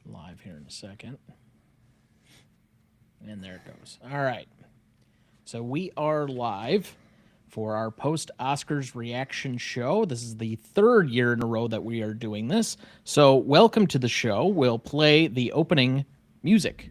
Live here in a second. And there it goes. All right. So we are live for our post Oscars reaction show. This is the third year in a row that we are doing this. So welcome to the show. We'll play the opening music.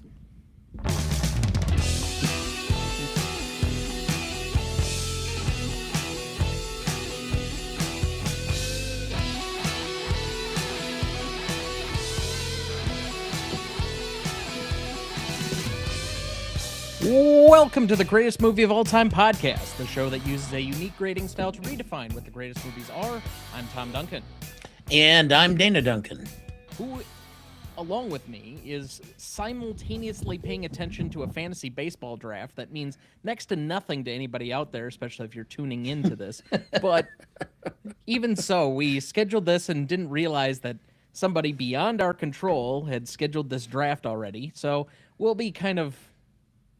Welcome to the Greatest Movie of All Time podcast, the show that uses a unique grading style to redefine what the greatest movies are. I'm Tom Duncan. And I'm Dana Duncan. Who, along with me, is simultaneously paying attention to a fantasy baseball draft that means next to nothing to anybody out there, especially if you're tuning into this. But even so, we scheduled this and didn't realize that somebody beyond our control had scheduled this draft already. So we'll be kind of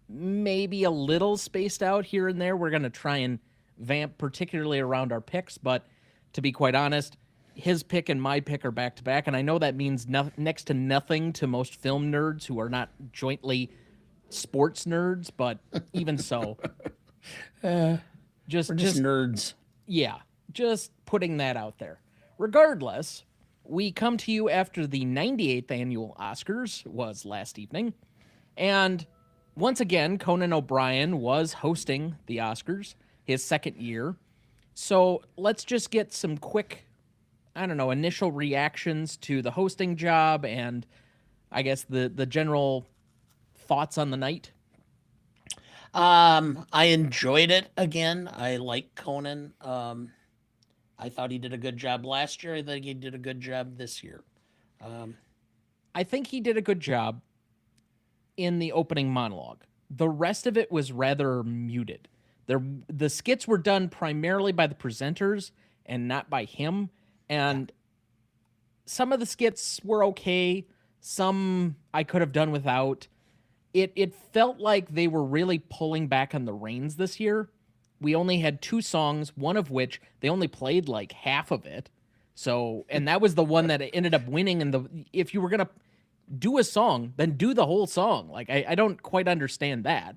maybe a little spaced out here and there. We're going to try and vamp particularly around our picks, but to be quite honest, his pick and my pick are back to back, and I know that means next to nothing to most film nerds who are not jointly sports nerds, but even so, just nerds. Yeah, just putting that out there. Regardless, we come to you after the 98th annual Oscars was last evening, and once again, Conan O'Brien was hosting the Oscars, his second year. So let's just get some quick, initial reactions to the hosting job and I guess the general thoughts on the night. I enjoyed it again. I like Conan. I thought he did a good job last year. I think he did a good job this year. I think he did a good job in the opening monologue. The rest of it was rather muted. The skits were done primarily by the presenters and not by him. And some of the skits were okay. Some I could have done without. It felt like they were really pulling back on the reins this year. We only had two songs, one of which they only played like half of it. So, and that was the one that ended up winning. And if you were going to do a song, then do the whole song. Like, I don't quite understand that.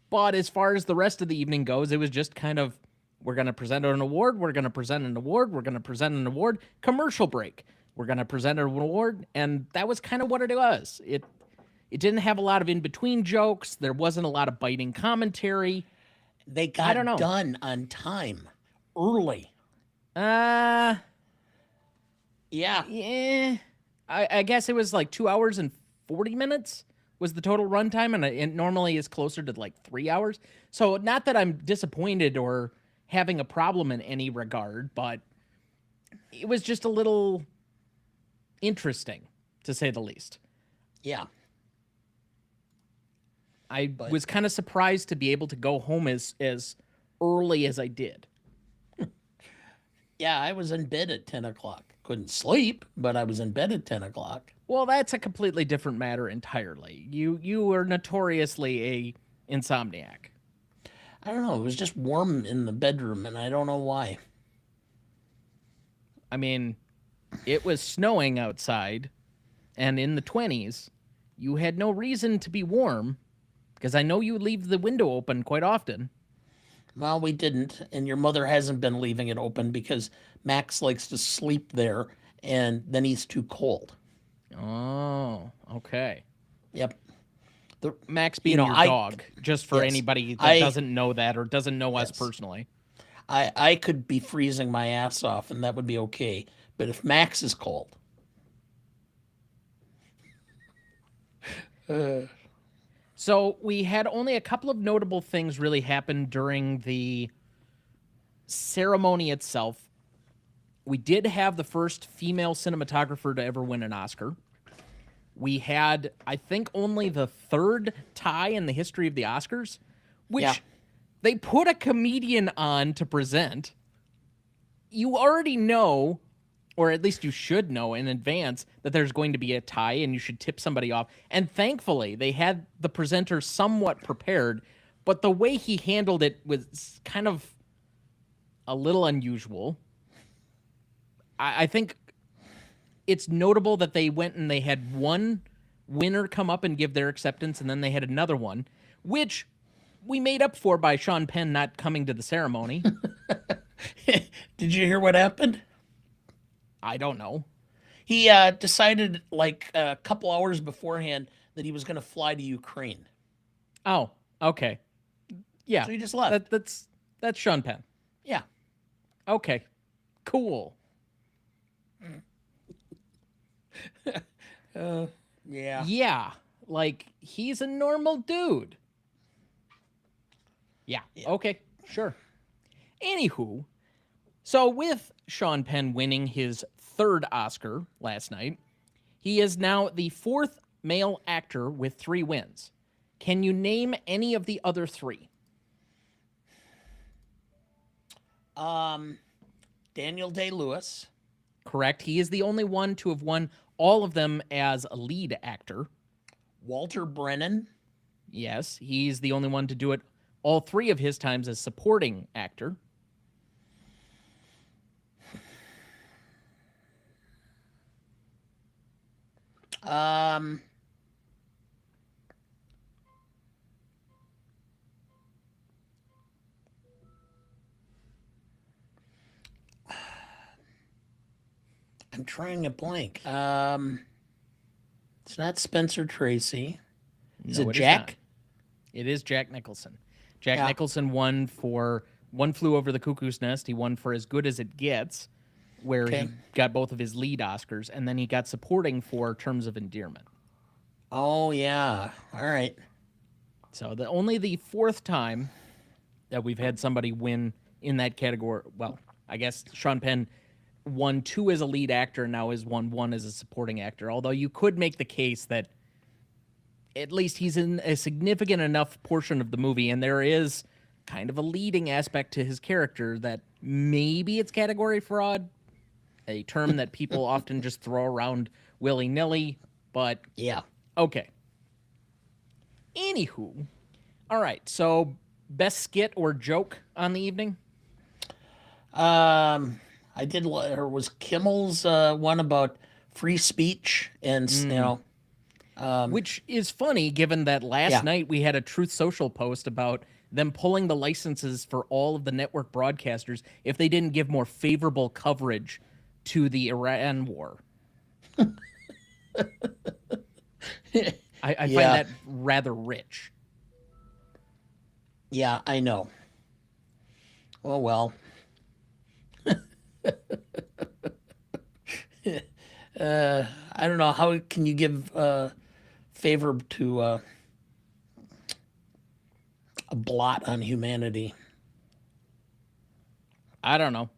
But as far as the rest of the evening goes, it was just kind of, we're going to present an award, we're going to present an award, we're going to present an award, commercial break, we're going to present an award, and that was kind of what it was. It didn't have a lot of in-between jokes, there wasn't a lot of biting commentary. They got done on time, early. Yeah. Yeah. I guess it was like 2 hours and 40 minutes was the total runtime, and it normally is closer to like 3 hours. So not that I'm disappointed or having a problem in any regard, but it was just a little interesting, to say the least. Yeah. I was kind of surprised to be able to go home as early as I did. Yeah, I was in bed at 10 o'clock. Couldn't sleep, but I was in bed at 10 o'clock. Well, that's a completely different matter entirely. You were notoriously a insomniac. I don't know. It was just warm in the bedroom, and I don't know why. I mean, it was snowing outside, and in the 20s, you had no reason to be warm, because I know you leave the window open quite often. Well, we didn't, and your mother hasn't been leaving it open because Max likes to sleep there, and then he's too cold. Oh, okay. Yep. Max being your dog, just for anybody that doesn't know that or doesn't know us personally. I could be freezing my ass off, and that would be okay. But if Max is cold... So we had only a couple of notable things really happen during the ceremony itself. We did have the first female cinematographer to ever win an Oscar. We had, I think, only the third tie in the history of the Oscars, which they put a comedian on to present. You already know, or at least you should know in advance, that there's going to be a tie and you should tip somebody off. And thankfully, they had the presenter somewhat prepared, but the way he handled it was kind of a little unusual. I think it's notable that they went and they had one winner come up and give their acceptance, and then they had another one, which we made up for by Sean Penn not coming to the ceremony. Did you hear what happened? I don't know. He decided like a couple hours beforehand that he was going to fly to Ukraine. Oh, okay. Yeah. So he just left. That's Sean Penn. Yeah. Okay. Cool. Yeah. Yeah. Like, he's a normal dude. Yeah. Okay. Sure. Anywho, so with Sean Penn winning his third Oscar last night, he is now the fourth male actor with 3 wins. Can you name any of the other 3? Daniel Day-Lewis. Correct. He is the only one to have won all of them as a lead actor. Walter Brennan. Yes, he's the only one to do it all 3 of his times as supporting actor. Um, I'm trying to blank. It's not Spencer Tracy. Is No, it it Jack? not. It is Jack Nicholson. Jack Yeah. Nicholson won for One Flew Over the Cuckoo's Nest. He won for As Good as It Gets, where Okay. he got both of his lead Oscars, and then he got supporting for Terms of Endearment. Oh yeah. All right. So only the 4th time that we've had somebody win in that category. Well, I guess Sean Penn won 2 as a lead actor and now has won 1 as a supporting actor. Although you could make the case that at least he's in a significant enough portion of the movie, and there is kind of a leading aspect to his character that maybe it's category fraud, a term that people often just throw around willy-nilly, but Yeah. okay. Anywho, all right, so best skit or joke on the evening? I did. Or was Kimmel's one about free speech and Which is funny given that last Yeah. night we had a Truth Social post about them pulling the licenses for all of the network broadcasters if they didn't give more favorable coverage to the Iran war. I find Yeah. that rather rich. Yeah, I know. Oh well. I don't know. How can you give favor to a blot on humanity? I don't know.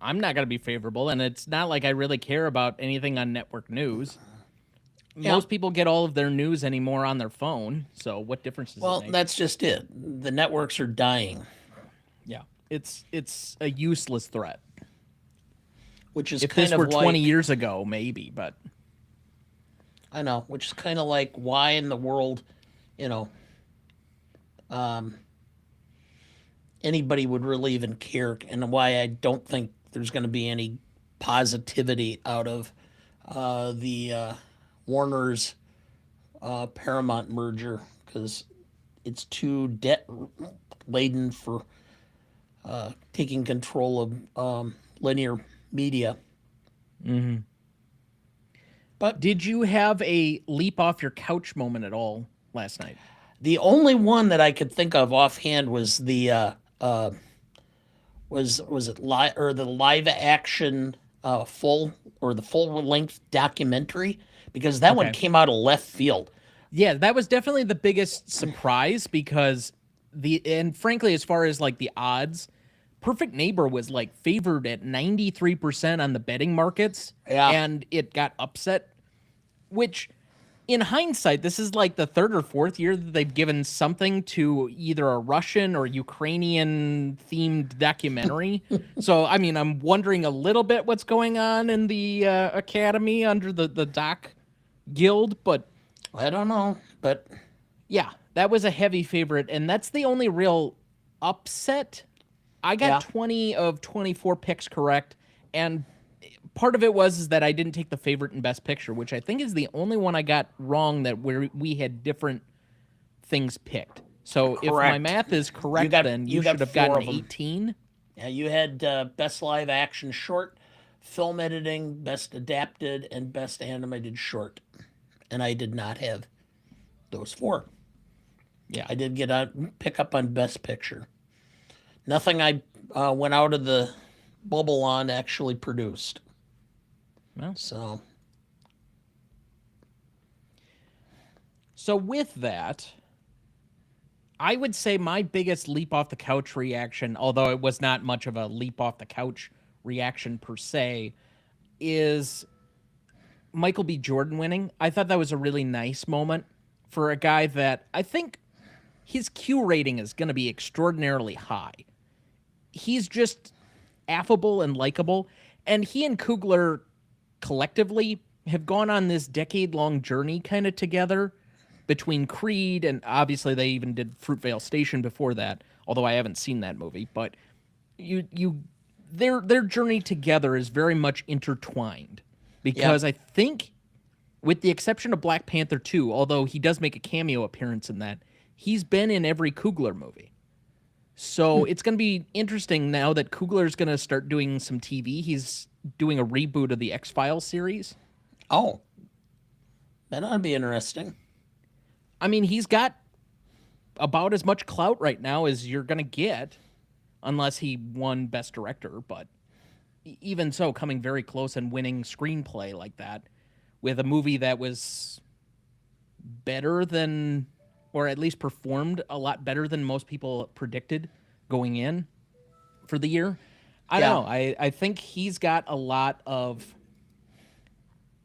I'm not going to be favorable, and it's not like I really care about anything on network news. Yeah. Most people get all of their news anymore on their phone, so what difference does Well, it make? that's just it. The networks are dying, Yeah, it's a useless threat. which is If kind this of were like 20 years ago, maybe, but I know, which is kind of like why in the world, anybody would really even care, and why I don't think there's going to be any positivity out of the Warner's Paramount merger, because it's too debt laden for taking control of linear media. But did you have a leap off your couch moment at all last night? the only one that I could think of offhand was the was it live, or the live action full length documentary, because that one Okay. came out of left field. Yeah, that was definitely the biggest surprise because and frankly, as far as like the odds, Perfect Neighbor was like favored at 93% on the betting markets. Yeah. And it got upset, which in hindsight, this is like the 3rd or 4th year that they've given something to either a Russian or Ukrainian themed documentary. So, I mean, I'm wondering a little bit what's going on in the Academy under the Doc Guild, but I don't know, but yeah, that was a heavy favorite, and that's the only real upset. I got Yeah. 20 of 24 picks correct, and part of it was that I didn't take the favorite and best picture, which I think is the only one I got wrong that where we had different things picked. So if my Correct. math is correct, got- then you you got should have 4 gotten of 'em. 18. Yeah, you had best live action short, film editing, best adapted, and best animated short. And I did not have those 4. Yeah. I did get a pick up on best picture. Nothing I went out of the bubble on actually produced. Well, so with that, I would say my biggest leap off the couch reaction, although it was not much of a leap off the couch reaction per se, is Michael B. Jordan winning. I thought that was a really nice moment for a guy that I think his Q rating is going to be extraordinarily high. He's just affable and likable. And he and Coogler collectively have gone on this decade-long journey kind of together between Creed and obviously they even did Fruitvale Station before that, although I haven't seen that movie. But their journey together is very much intertwined because I think, with the exception of Black Panther 2, although he does make a cameo appearance in that, he's been in every Coogler movie. So it's going to be interesting now that Coogler's going to start doing some TV. He's doing a reboot of the X-Files series. Oh, that ought to be interesting. I mean, he's got about as much clout right now as you're going to get, unless he won Best Director. But even so, coming very close and winning screenplay like that with a movie that was better than, or at least performed a lot better than most people predicted going in for the year. I don't know. I think he's got a lot of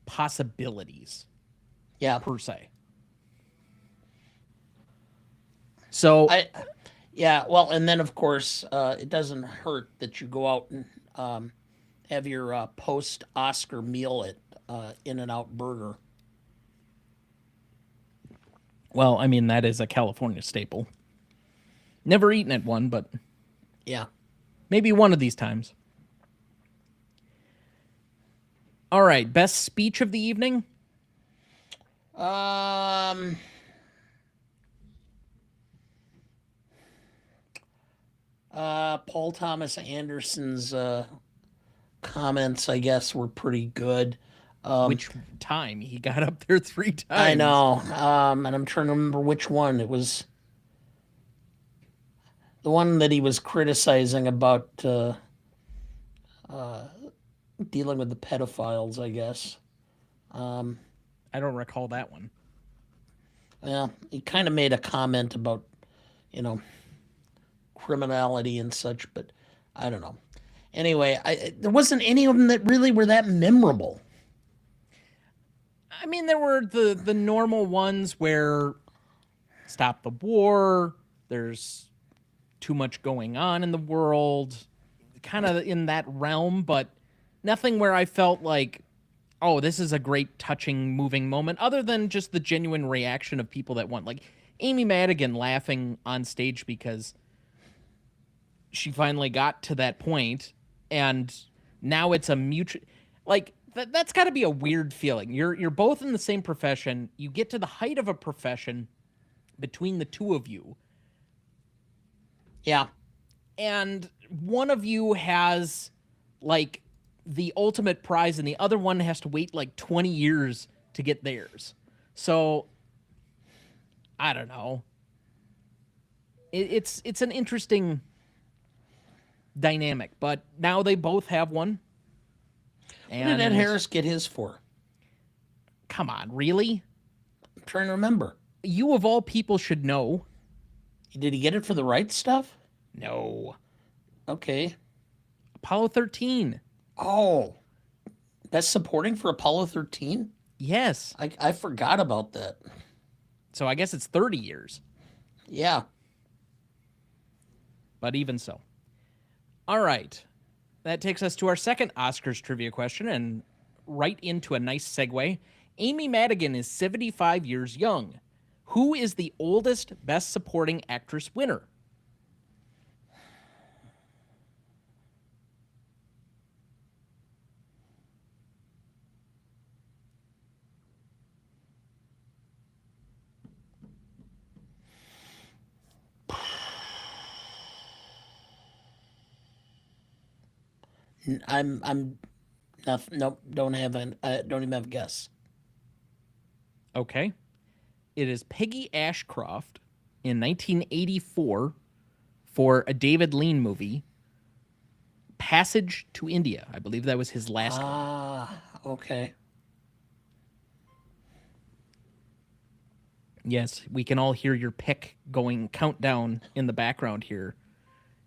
possibilities. Yeah. Per se. So well, and then of course, it doesn't hurt that you go out and have your post-Oscar meal at In-N-Out Burger. Well, I mean, that is a California staple. Never eaten at one, but yeah, maybe one of these times. All right, best speech of the evening? Paul Thomas Anderson's comments, I guess, were pretty good. Which time? He got up there 3 times. I know. And I'm trying to remember which one. It was the one that he was criticizing about dealing with the pedophiles, I guess. I don't recall that one. Well, he kind of made a comment about, criminality and such, but I don't know. Anyway, there wasn't any of them that really were that memorable. I mean, there were the normal ones where stop the war, there's too much going on in the world, kind of in that realm, but nothing where I felt like, oh, this is a great, touching, moving moment, other than just the genuine reaction of people that want. Like Amy Madigan laughing on stage because she finally got to that point, and now it's a mutual... Like, that's got to be a weird feeling. You're both in the same profession. You get to the height of a profession between the two of you. Yeah. And one of you has, like, the ultimate prize, and the other one has to wait, like, 20 years to get theirs. So, I don't know. It's an interesting dynamic, but now they both have one. What did Ed Harris get his for? Come on, really? I'm trying to remember. You of all people should know. Did he get it for the right stuff? No. Okay. Apollo 13. Oh. That's supporting for Apollo 13? Yes. I forgot about that. So I guess it's 30 years. Yeah. But even so. All right. That takes us to our second Oscars trivia question, and right into a nice segue. Amy Madigan is 75 years young. Who is the oldest Best Supporting Actress winner? I'm nothing. Nope. Don't even have a guess. Okay. It is Peggy Ashcroft in 1984 for a David Lean movie, Passage to India. I believe that was his last one. Okay. Yes, we can all hear your pick going countdown in the background here.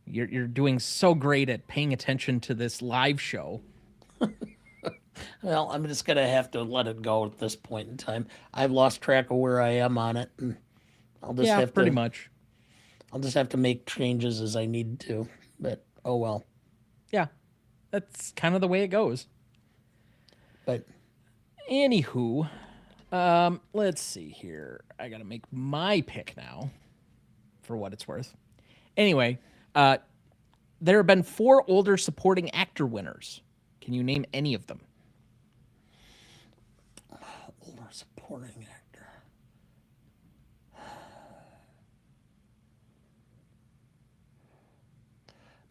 You're doing so great at paying attention to this live show. Well, I'm just gonna have to let it go at this point in time. I've lost track of where I am on it, and I'll just Yeah, have pretty to. much. I'll just have to make changes as I need to. But oh well. Yeah, that's kind of the way it goes. But Anywho, let's see here. I gotta make my pick now, for what it's worth. Anyway, there have been 4 older supporting actor winners. Can you name any of them? older supporting actor.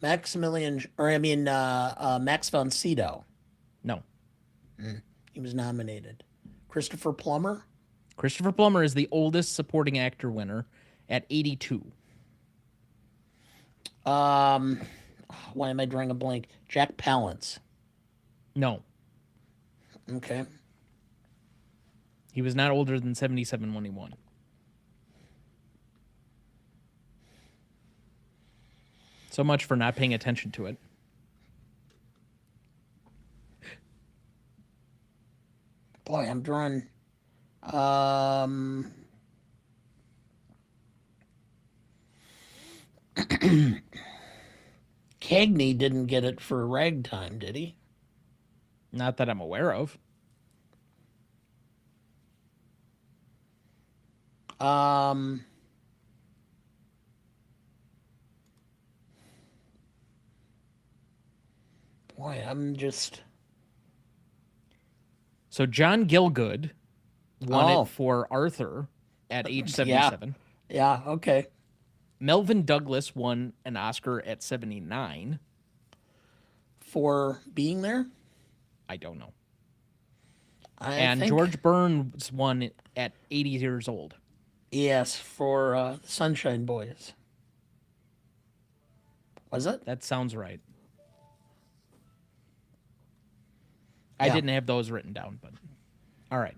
Maximilian, or I mean, Max von Sydow. No. He was nominated. Christopher Plummer. Christopher Plummer is the oldest supporting actor winner at 82. Why am I drawing a blank? Jack Palance. No, Okay. he was not older than 77 when he won. So much for not paying attention to it. Boy, I'm drawing. Cagney didn't get it for Ragtime, did he? Not that I'm aware of. Um, boy, I'm just. So John Gielgud won Oh. it for Arthur at age 77. Yeah, okay. Melvin Douglas won an Oscar at 79. For being there? I don't know. I And think, George Burns won at 80 years old. yes, for Sunshine Boys. Was it? That sounds right. I Yeah. didn't have those written down, but all right.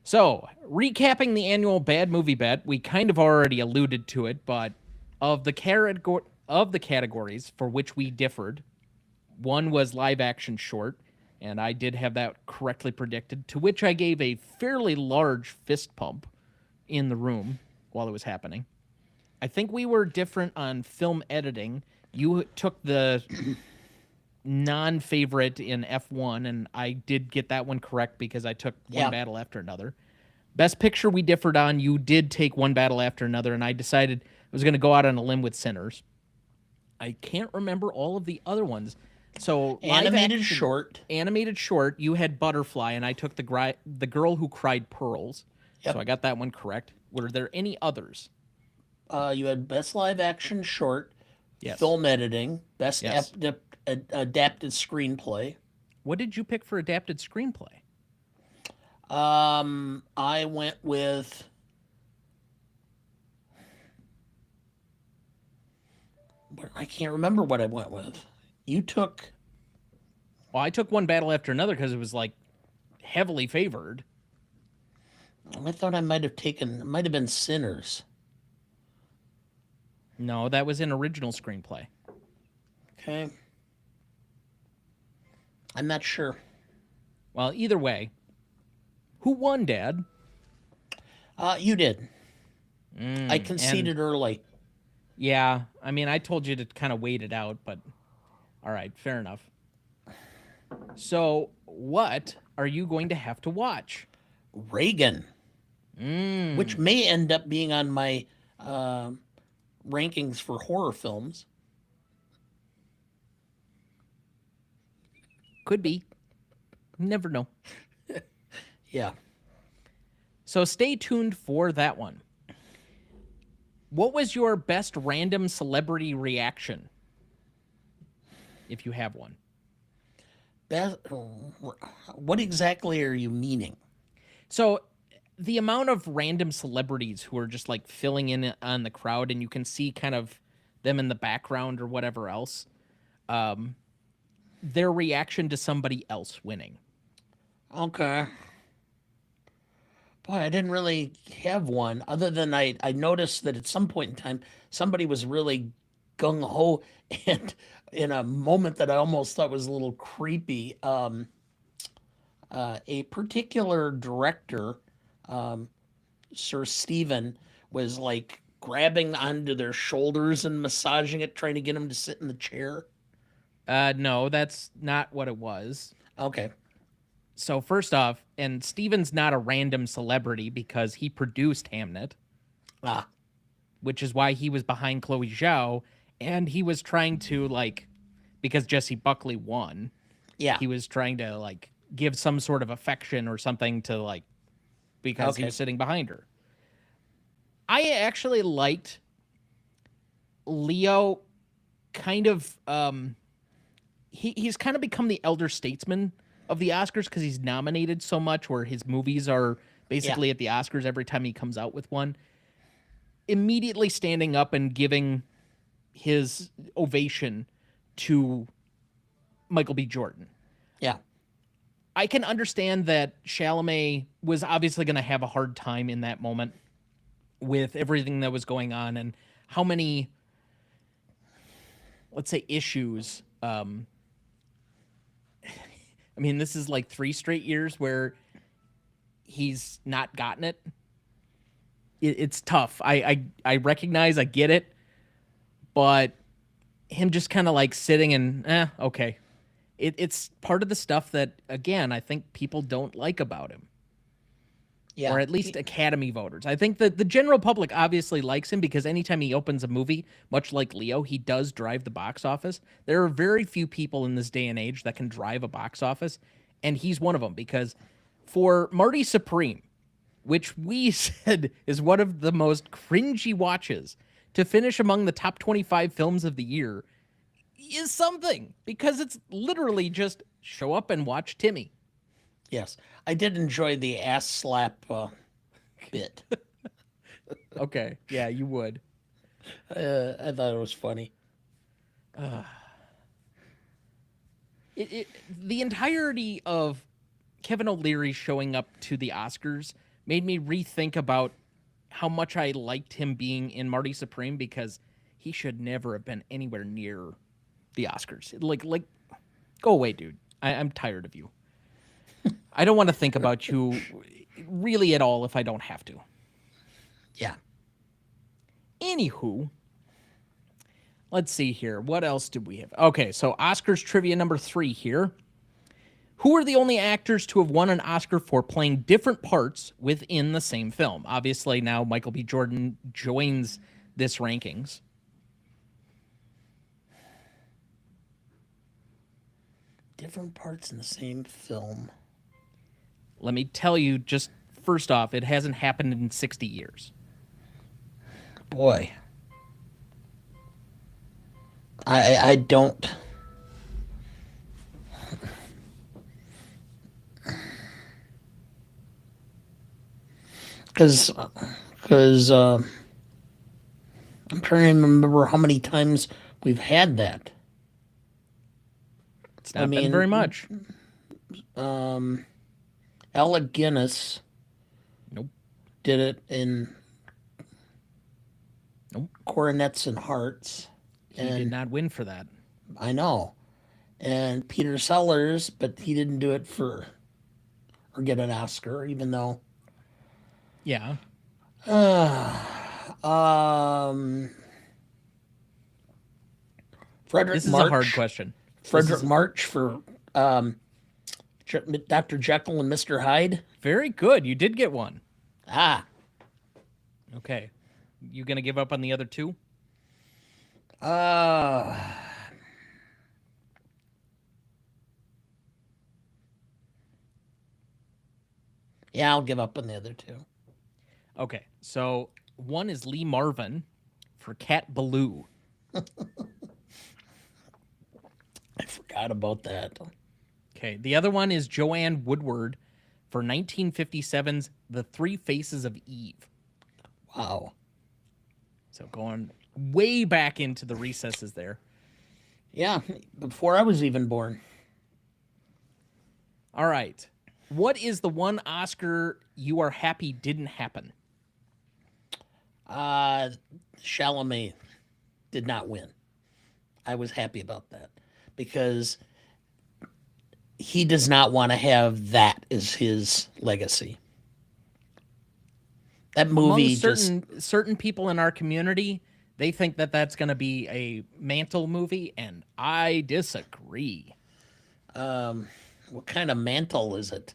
So, recapping the annual Bad Movie Bet, we kind of already alluded to it, but of the categories for which we differed, one was live action short, and I did have that correctly predicted, to which I gave a fairly large fist pump in the room while it was happening. I think we were different on film editing. You took the non-favorite in F1, and I did get that one correct because I took One Yeah. Battle After Another. Best Picture we differed on. You did take One Battle After Another, and I decided I was going to go out on a limb with Sinners. I can't remember all of the other ones. So Animated live-action- short. Animated short. You had Butterfly, and I took the Girl Who Cried Pearls. Yep. So I got that one correct. Were there any others? You had best live action short, Yes. film editing, best Yes. adapted screenplay. What did you pick for adapted screenplay? I went with I can't remember what I went with. You took Well, I took One Battle After Another because it was like heavily favored. I thought I might have been Sinners. No, that was an original screenplay. Okay. I'm not sure. Well, either way, who won, Dad? You did. I conceded early. Yeah, I mean, I told you to kind of wait it out, but all right, fair enough. So, what are you going to have to watch? Reagan, which may end up being on my rankings for horror films. Could be. Never know. Yeah. So, stay tuned for that one. What was your best random celebrity reaction? If you have one. Best, what exactly are you meaning? So the amount of random celebrities who are just like filling in on the crowd, and you can see kind of them in the background or whatever else, um, their reaction to somebody else winning. Okay. Boy, I didn't really have one other than I noticed that at some point in time somebody was really gung ho and in a moment that I almost thought was a little creepy. A particular director, um, Sir Stephen, was like grabbing onto their shoulders and massaging it, trying to get him to sit in the chair. No, that's not what it was. Okay. So first off, and Steven's not a random celebrity because he produced Hamnet, Ah, which is why he was behind Chloe Zhao, and he was trying to like, because Jesse Buckley won, yeah. he was trying to like give some sort of affection or something to like, because he Okay. was sitting behind her. I actually liked Leo kind of he's kind of become the elder statesman of the Oscars because he's nominated so much, where his movies are Yeah. basically at the Oscars every time he comes out with one. Immediately standing up and giving his ovation to Michael B. Jordan. Yeah. I can understand that Chalamet was obviously going to have a hard time in that moment with everything that was going on and how many, let's say, issues. I mean, this is like 3 straight years where he's not gotten it. It's tough. I recognize, I get it, but him just kind of like sitting and okay. It's part of the stuff that again I think people don't like about him, Yeah. or at least Academy voters. I think that the general public obviously likes him because anytime he opens a movie, much like Leo, he does drive the box office. There are very few people in this day and age that can drive a box office, and he's one of them because for Marty Supreme, which we said is one of the most cringy watches, to finish among the top 25 films of the year is something because it's literally just show up and watch Timmy. Yes. I did enjoy the ass slap bit. Okay, yeah, you would. I thought it was funny. The entirety of Kevin O'Leary showing up to the Oscars made me rethink about how much I liked him being in Marty Supreme because he should never have been anywhere near the Oscars. Like, go away, dude. I'm tired of you. I don't want to think about you really at all if I don't have to. Yeah. Anywho, let's see here. What else did we have? Okay, so Oscars trivia number 3 here. Who are the only actors to have won an Oscar for playing different parts within the same film? Obviously, now Michael B. Jordan joins this rankings. Different parts in the same film. Let me tell you, just first off, it hasn't happened in 60 years. Boy. I don't. Because I'm trying to remember how many times we've had that. It's not been very much. Alec Guinness Nope. did it in Nope. Coronets and Hearts. He did not win for that. I know. And Peter Sellers, but he didn't do it for or get an Oscar, even though Yeah. Frederick This is March. a hard question. Frederick March for Dr. Jekyll and Mr. Hyde. Very good. You did get one. Ah, Okay. You going to give up on the other two? uh, yeah, I'll give up on the other two. Okay. So one is Lee Marvin for Cat Ballou. I forgot about that. Okay. The other one is Joanne Woodward for 1957's The Three Faces of Eve. Wow. So going way back into the recesses there. Yeah, before I was even born. All right. What is the one Oscar you are happy didn't happen? Chalamet did not win. I was happy about that because he does not want to have that as his legacy. That movie Among certain people in our community, they think that that's going to be a Mantle movie, and I disagree. what kind of mantle is it?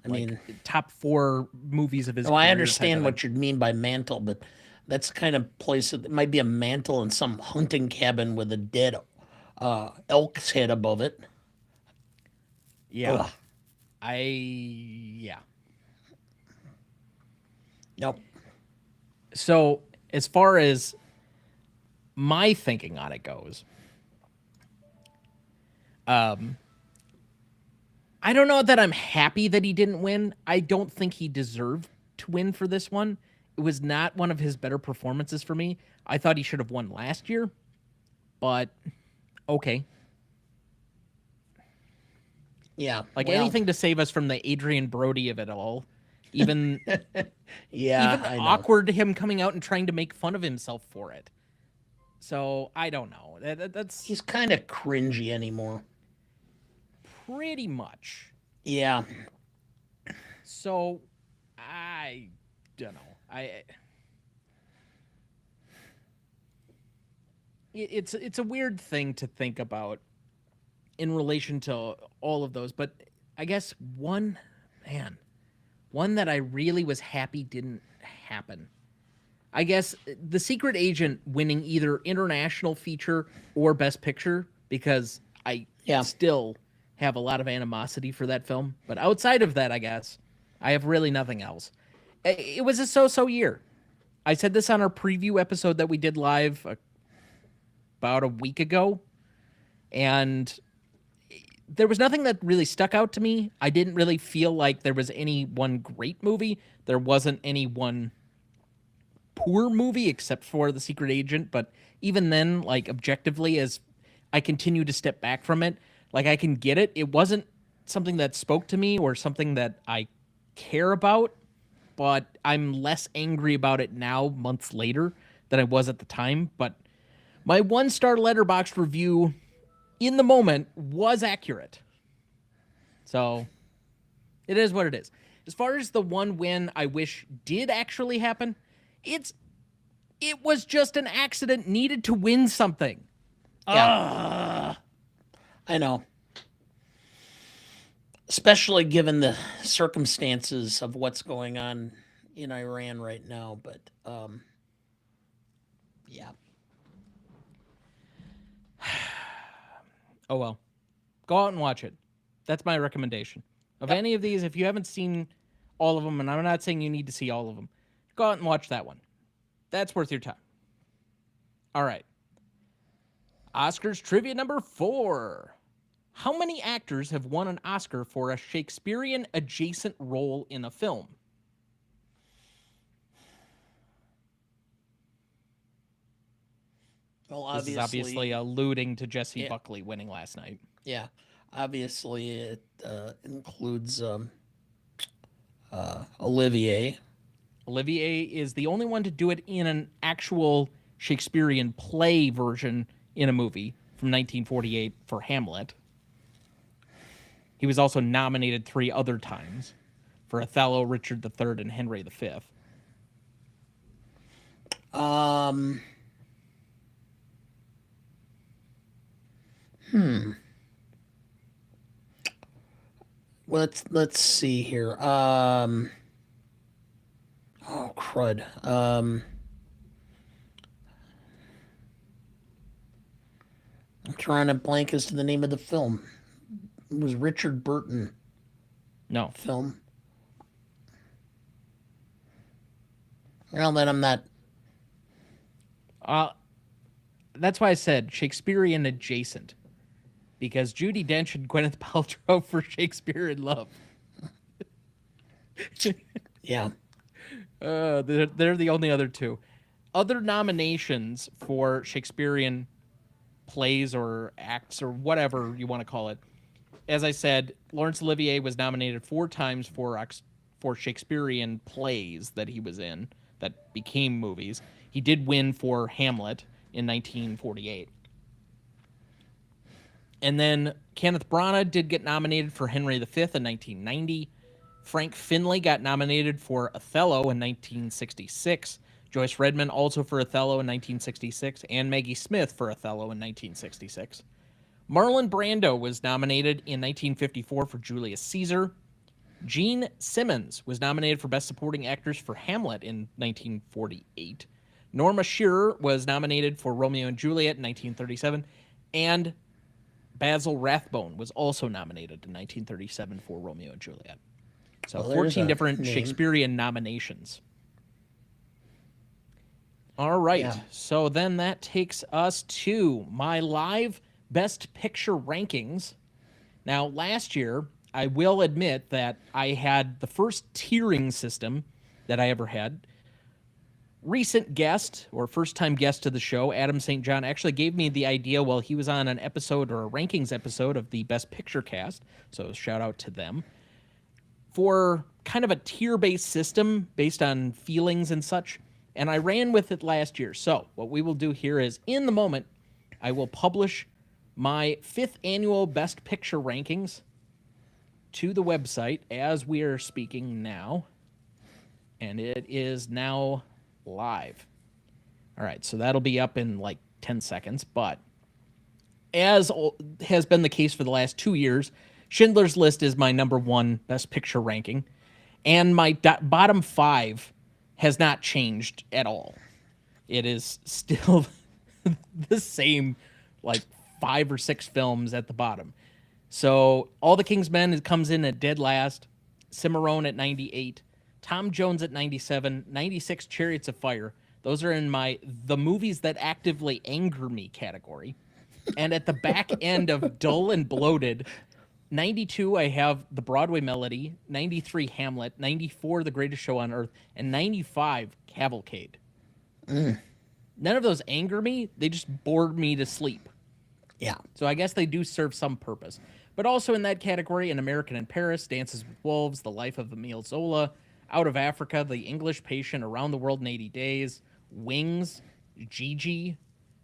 I mean, Top 4 movies of his. I career understand type of what you mean by mantle, but that's the kind of place that might be a mantle in some hunting cabin with a dead elk's head above it. thing. Yeah, Ugh. yeah. Nope. So as far as my thinking on it goes, I don't know that I'm happy that he didn't win. I don't think he deserved to win for this one. It was not one of his better performances for me. I thought he should have won last year, but okay. Yeah. Like well, anything to save us from the Adrian Brody of it all. Even Yeah, even I know. awkward him coming out and trying to make fun of himself for it. So I don't know. That's He's kind of cringy anymore. pretty much. Yeah. So I don't know. It's a weird thing to think about in relation to all of those, but I guess one that I really was happy didn't happen. I guess The Secret Agent winning either international feature or best picture, because I Yeah. still have a lot of animosity for that film. But outside of that, I guess I have really nothing else. It was a so-so year. I said this on our preview episode that we did live about a week ago, and there was nothing that really stuck out to me. I didn't really feel like there was any one great movie. There wasn't any one poor movie except for The Secret Agent, but even then, like objectively, as I continue to step back from it, like I can get it. It wasn't something that spoke to me or something that I care about, but I'm less angry about it now, months later, than I was at the time. But my 1-star Letterboxd review in the moment was accurate. So it is what it is. As far as the one win I wish did actually happen, it was just an accident needed to win something. Yeah. I know. Especially given the circumstances of what's going on in Iran right now, but yeah. Oh well. Go out and watch it. That's my recommendation. Of Yep. any of these, if you haven't seen all of them, and I'm not saying you need to see all of them, go out and watch that one. That's worth your time. All right. Oscars trivia number 4. How many actors have won an Oscar for a Shakespearean adjacent role in a film? Well, This is obviously alluding to Jesse Yeah. Buckley winning last night. yeah. Obviously, it includes Olivier. Olivier is the only one to do it in an actual Shakespearean play version in a movie from 1948 for Hamlet. He was also nominated 3 other times for Othello, Richard III, and Henry V. Let's see here. Oh crud. I'm trying to blank as to the name of the film. It was Richard Burton No. film. Well, then I'm not. That's why I said Shakespearean adjacent. because Judi Dench and Gwyneth Paltrow for Shakespeare in Love. Yeah. They're the only other two. Other nominations for Shakespearean plays or acts or whatever you want to call it. As I said, Laurence Olivier was nominated 4 times for Shakespearean plays that he was in that became movies. He did win for Hamlet in 1948. And then Kenneth Branagh did get nominated for Henry V in 1990. Frank Finlay got nominated for Othello in 1966. Joyce Redman also for Othello in 1966, and Maggie Smith for Othello in 1966. Marlon Brando was nominated in 1954 for Julius Caesar. Gene Simmons was nominated for Best Supporting Actress for Hamlet in 1948. Norma Shearer was nominated for Romeo and Juliet in 1937, and Basil Rathbone was also nominated in 1937 for Romeo and Juliet. So Well, 14 there's a different name. Shakespearean nominations. All right. Yeah. So then that takes us to my live Best Picture rankings. Now, last year, I will admit that I had the first tiering system that I ever had. Recent guest or first-time guest to the show, Adam St. John, actually gave me the idea while he was on an episode or a rankings episode of the Best Picture cast. So shout out to them. For kind of a tier-based system based on feelings and such, and I ran with it last year. So what we will do here is, in the moment, I will publish my 5th annual Best Picture rankings to the website as we are speaking now, and it is now live. All right, so that'll be up in like 10 seconds, but as has been the case for the last 2 years, Schindler's List is my number 1 Best Picture ranking, and my bottom 5 has not changed at all. It is still the same, like 5 or 6 films at the bottom. So All the King's Men comes in at dead last, Cimarron at 98, Tom Jones at 97, 96 Chariots of Fire. Those are in my the movies that actively anger me category. And at the back end of dull and bloated, 92, I have The Broadway Melody, 93, Hamlet, 94, The Greatest Show on Earth, and 95, Cavalcade. None of those anger me. They just bored me to sleep. Yeah. So I guess they do serve some purpose. But also in that category, An American in Paris, Dances with Wolves, The Life of Emile Zola, Out of Africa, The English Patient, Around the World in 80 Days, Wings, Gigi,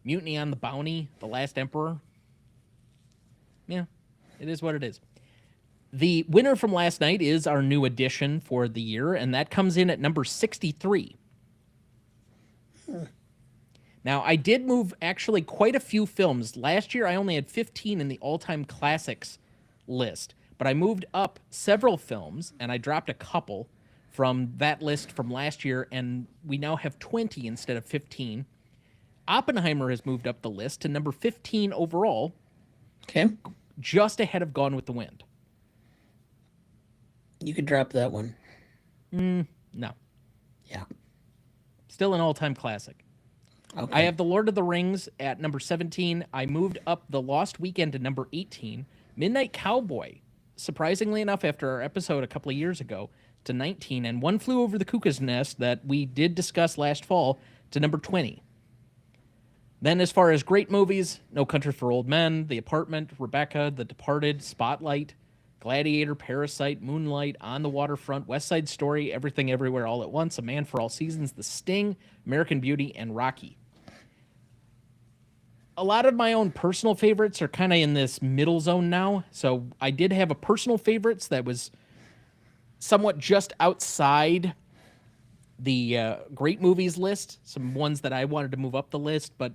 Mutiny on the Bounty, The Last Emperor. Yeah. It is what it is. The winner from last night is our new addition for the year, and that comes in at number 63. Now, I did move actually quite a few films. Last year, I only had 15 in the all-time classics list, but I moved up several films, and I dropped a couple from that list from last year, and we now have 20 instead of 15. Oppenheimer has moved up the list to number 15 overall, Okay. just ahead of Gone with the Wind. You could drop that one. No. Yeah. Still an all-time classic. Okay. I have The Lord of the Rings at number 17. I moved up The Lost Weekend to number 18. Midnight Cowboy, surprisingly enough, after our episode a couple of years ago, to 19. And One Flew Over the Cuckoo's Nest that we did discuss last fall to number 20. Then as far as great movies, No Country for Old Men, The Apartment, Rebecca, The Departed, Spotlight, Gladiator, Parasite, Moonlight, On the Waterfront, West Side Story, Everything Everywhere All at Once, A Man for All Seasons, The Sting, American Beauty, and Rocky. A lot of my own personal favorites are kind of in this middle zone now. So I did have a personal favorites that was somewhat just outside the great movies list, some ones that I wanted to move up the list, but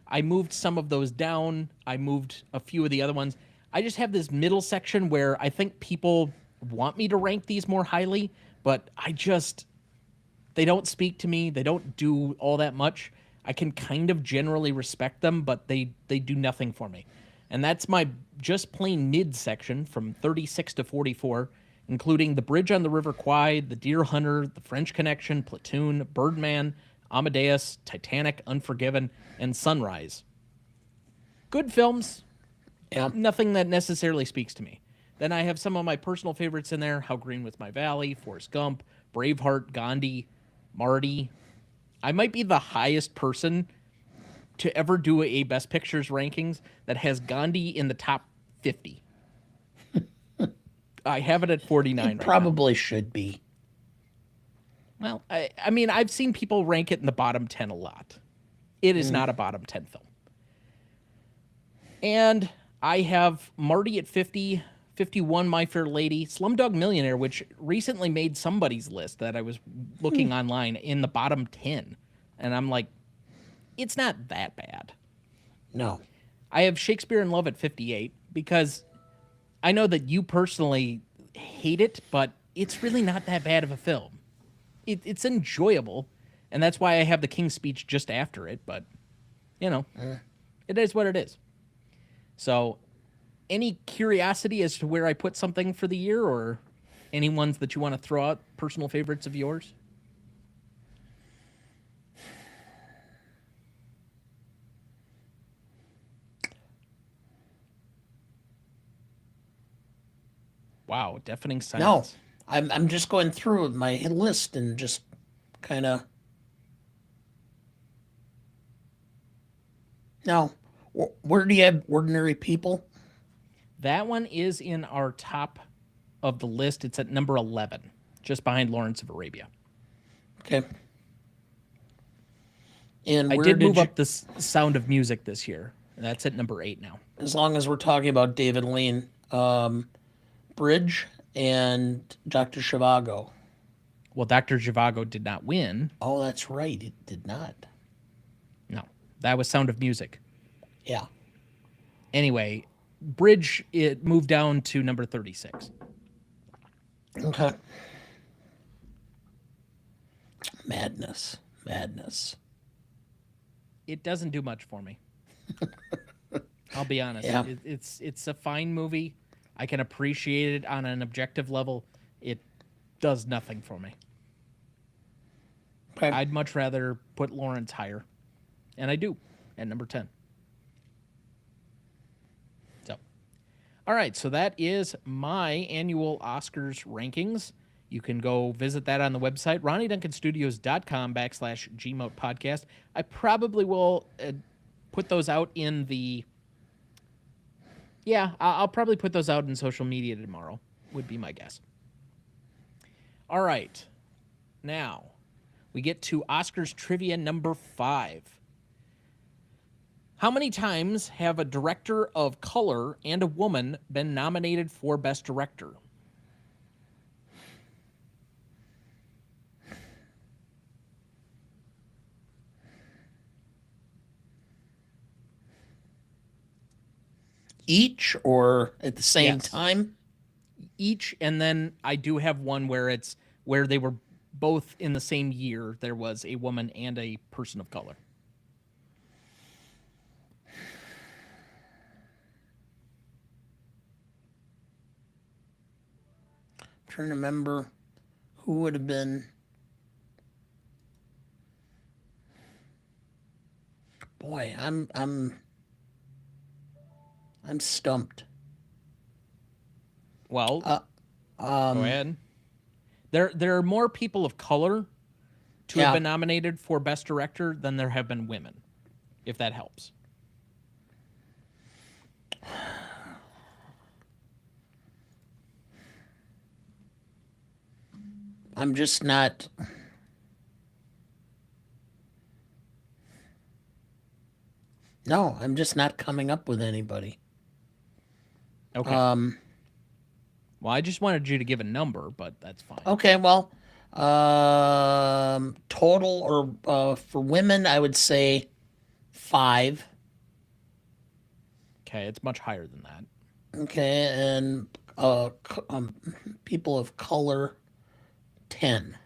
I moved some of those down. I moved a few of the other ones. I just have this middle section where I think people want me to rank these more highly, but they don't speak to me. They don't do all that much. I can kind of generally respect them, but they do nothing for me. And that's my just plain mid section from 36 to 44, including The Bridge on the River Kwai, The Deer Hunter, The French Connection, Platoon, Birdman, Amadeus, Titanic, Unforgiven, and Sunrise. Good films. Yeah. nothing that necessarily speaks to me. Then I have some of my personal favorites in there: How Green Was My Valley, Forrest Gump, Braveheart, Gandhi, Marty. I might be the highest person to ever do a Best Pictures rankings that has Gandhi in the top 50. I have it at 49 It right now. probably should be. Well, I mean, I've seen people rank it in the bottom 10 a lot. It is not a bottom 10 film. And I have Marty at 50, 51 My Fair Lady, Slumdog Millionaire, which recently made somebody's list that I was looking online, in the bottom 10. And I'm like, it's not that bad. No. I have Shakespeare in Love at 58 because I know that you personally hate it, but it's really not that bad of a film. It's enjoyable, and that's why I have The King's Speech just after it, but, you know, it is what it is. So, any curiosity as to where I put something for the year, or any ones that you want to throw out, personal favorites of yours? Wow, deafening No. silence. I'm just going through my list and just kind of. No. Where do you have Ordinary People? That one is in our top of the list. It's at number 11, just behind Lawrence of Arabia. Okay. And I where did move you, up the Sound of Music this year. That's at number 8 now. as long as we're talking about David Lean, Bridge and Dr. Zhivago. Well, Dr. Zhivago did not win. Oh, that's right. It did not. No, that was Sound of Music. Yeah. Anyway, Bridge, it moved down to number 36. Okay. Madness. It doesn't do much for me. I'll be honest. Yeah. It's a fine movie. I can appreciate it on an objective level. It does nothing for me. Okay. I'd much rather put Lawrence higher. And I do, at number 10. So, all right. So that is my annual Oscars rankings. You can go visit that on the website, RonnieDuncanStudios.com/Gmote podcast. I probably will put those out in the... Yeah, I'll probably put those out in social media tomorrow, would be my guess. All right. Now, we get to Oscars trivia number 5. How many times have a director of color and a woman been nominated for Best Director? Each or at the same Yes. time? Each, and then I do have one where they were both in the same year. There was a woman and a person of color. Trying to remember who would have been. Boy, I'm stumped. Well, go ahead. There are more people of color to Yeah. have been nominated for Best Director than there have been women, if that helps. I'm just not. No, I'm just not coming up with anybody. Okay. Well, I just wanted you to give a number, but that's fine. Okay, well, total or for women, I would say 5. Okay, it's much higher than that. Okay, and people of color, 10.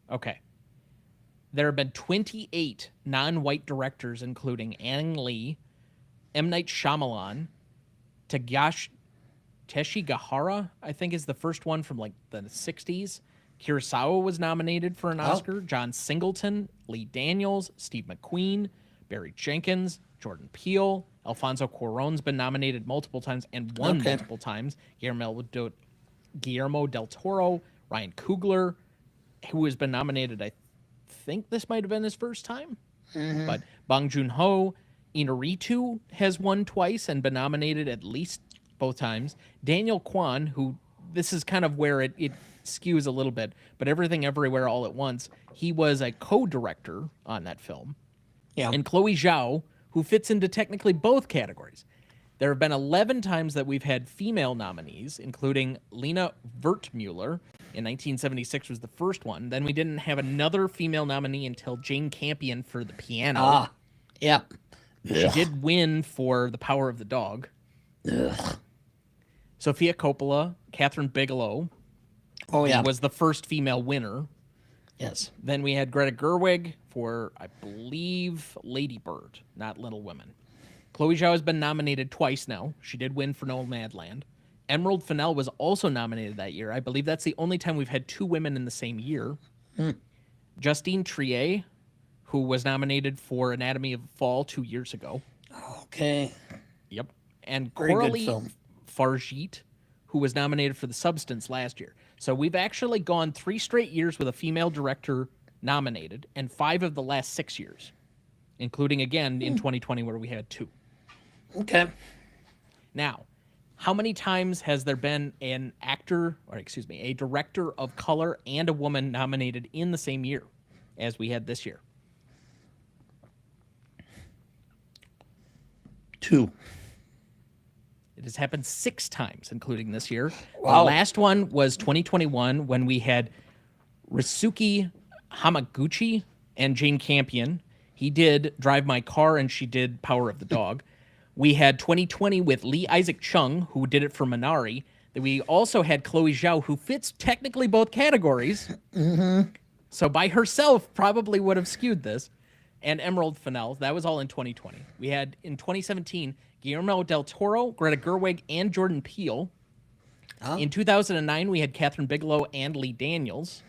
Okay. There have been 28 non-white directors, including Ang Lee, M. Night Shyamalan, Teshi Gahara, I think is the first one from like the 60s. Kurosawa was nominated for an Oscar. John Singleton, Lee Daniels, Steve McQueen, Barry Jenkins, Jordan Peele. Alfonso Cuarón's been nominated multiple times and won Okay. multiple times. Guillermo del Toro, Ryan Coogler, who has been nominated, I think this might have been his first time. But Bong Joon-ho, Inarritu has won twice and been nominated at least both times. Daniel Kwan, who this is kind of where it skews a little bit, but Everything Everywhere All at Once, he was a co-director on that film. Yeah. And Chloe Zhao, who fits into technically both categories. There have been 11 times that we've had female nominees, including Lena Wertmuller. In 1976 was the first one. Then we didn't have another female nominee until Jane Campion for The Piano. Ah, yep. She did win for The Power of the Dog. Sofia Coppola, Catherine Bigelow Oh, yeah. was the first female winner. Yes. Then we had Greta Gerwig for, I believe, Lady Bird, not Little Women. Chloe Zhao has been nominated twice now. She did win for Nomadland. Emerald Fennell was also nominated that year. I believe that's the only time we've had two women in the same year. Justine Triet, who was nominated for Anatomy of a Fall 2 years ago. Okay. Yep. And Very good Coralie film. Fargeet, who was nominated for The Substance last year. So we've actually gone 3 straight years with a female director nominated, and 5 of the last 6 years, including again in 2020 where we had 2. Okay. Now, how many times has there been a director of color and a woman nominated in the same year as we had this year? 2. It has happened 6 times, including this year. Wow. The last one was 2021 when we had Risuke Hamaguchi and Jane Campion. He did Drive My Car and she did Power of the Dog. We had 2020 with Lee Isaac Chung, who did it for Minari. Then we also had Chloe Zhao, who fits technically both categories. So by herself probably would have skewed this. And Emerald Fennell. That was all in 2020. We had in 2017 Guillermo del Toro, Greta Gerwig, and Jordan Peele. In 2009, we had Catherine Bigelow and Lee Daniels.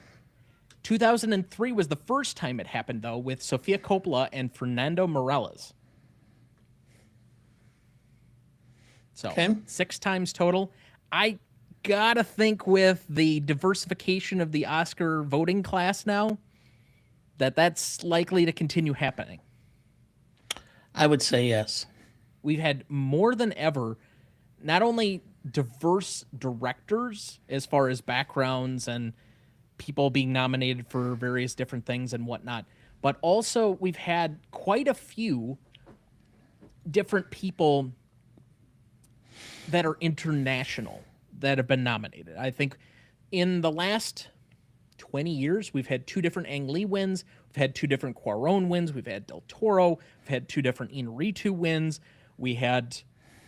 2003 was the first time it happened, though, with Sofia Coppola and Fernando Meirelles. So, Okay. 6 times total. I gotta think with the diversification of the Oscar voting class now, that's likely to continue happening. I would say yes. We've had more than ever, not only diverse directors as far as backgrounds and people being nominated for various different things and whatnot, but also we've had quite a few different people that are international that have been nominated. I think in the last 20 years, we've had 2 different Ang Lee wins. We've had 2 different Cuarón wins. We've had Del Toro. We've had 2 different Inarritu wins. We had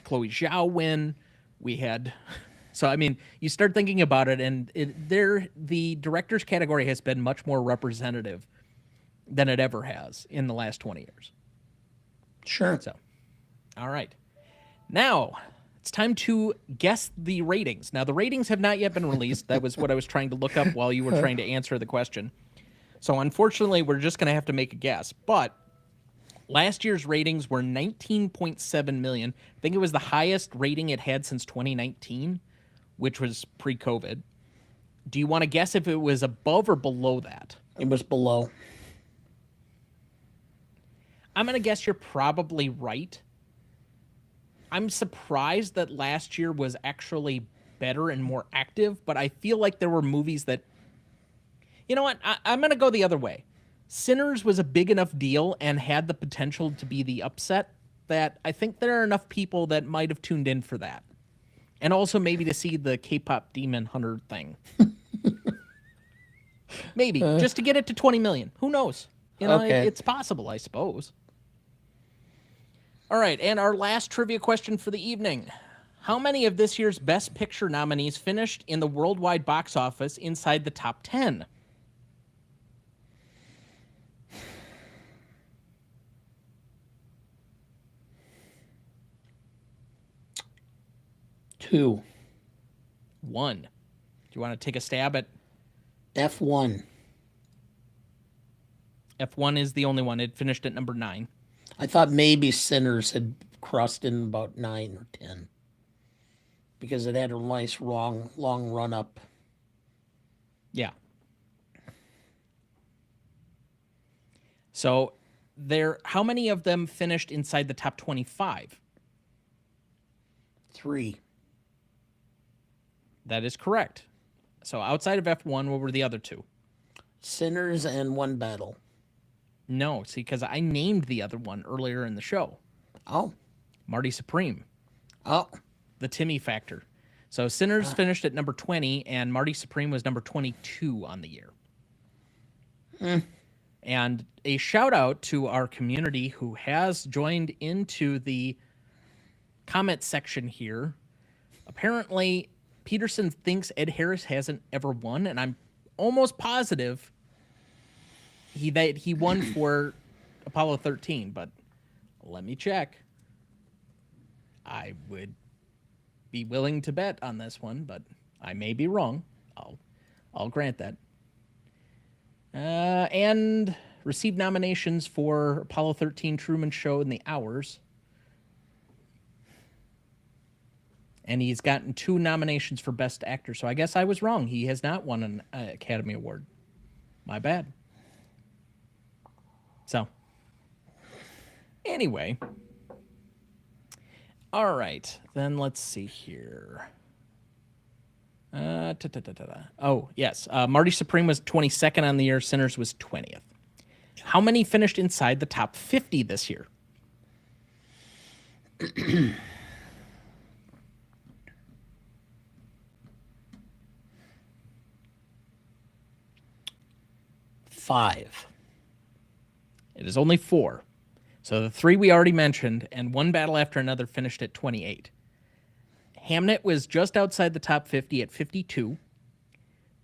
Chloe Zhao win. We had... So, I mean, you start thinking about it, and the director's category has been much more representative than it ever has in the last 20 years. Sure. So, all right. Now, it's time to guess the ratings. Now, the ratings have not yet been released. That was what I was trying to look up while you were trying to answer the question. So, unfortunately, we're just going to have to make a guess. But last year's ratings were 19.7 million. I think it was the highest rating it had since 2019, which was pre-COVID. Do you want to guess if it was above or below that? It was below. I'm going to guess you're probably right. I'm surprised that last year was actually better and more active, but I feel like there were movies that... You know what? I'm going to go the other way. Sinners was a big enough deal and had the potential to be the upset that I think there are enough people that might have tuned in for that. And also maybe to see the K-pop Demon Hunter thing. Maybe, just to get it to 20 million. Who knows? You know, Okay. it's possible, I suppose. All right, and our last trivia question for the evening. How many of this year's Best Picture nominees finished in the worldwide box office inside the top 10? Two. 1. Do you want to take a stab at F1. F1 is the only one. It finished at number 9. I thought maybe Sinners had crossed in about 9 or 10 because it had a nice long run up. Yeah. So how many of them finished inside the top 25? 3. That is correct. So outside of F1, what were the other two? Sinners and One Battle. No, see, because I named the other one earlier in the show. Oh. Marty Supreme. Oh. The Timmy Factor. So Sinners finished at number 20, and Marty Supreme was number 22 on the year. And a shout out to our community who has joined into the comment section here. Apparently, Peterson thinks Ed Harris hasn't ever won, and I'm almost positive that he won for Apollo 13, but let me check. I would be willing to bet on this one, but I may be wrong. I'll grant that. And received nominations for Apollo 13, Truman Show, and The Hours. And he's gotten 2 nominations for Best Actor, so I guess I was wrong. He has not won an Academy Award. My bad. So, anyway. All right, then let's see here. Oh, yes. Marty Supreme was 22nd on the year. Sinners was 20th. How many finished inside the top 50 this year? 5. It is only 4. So the 3 we already mentioned, and One Battle After Another finished at 28. Hamnet was just outside the top 50 at 52.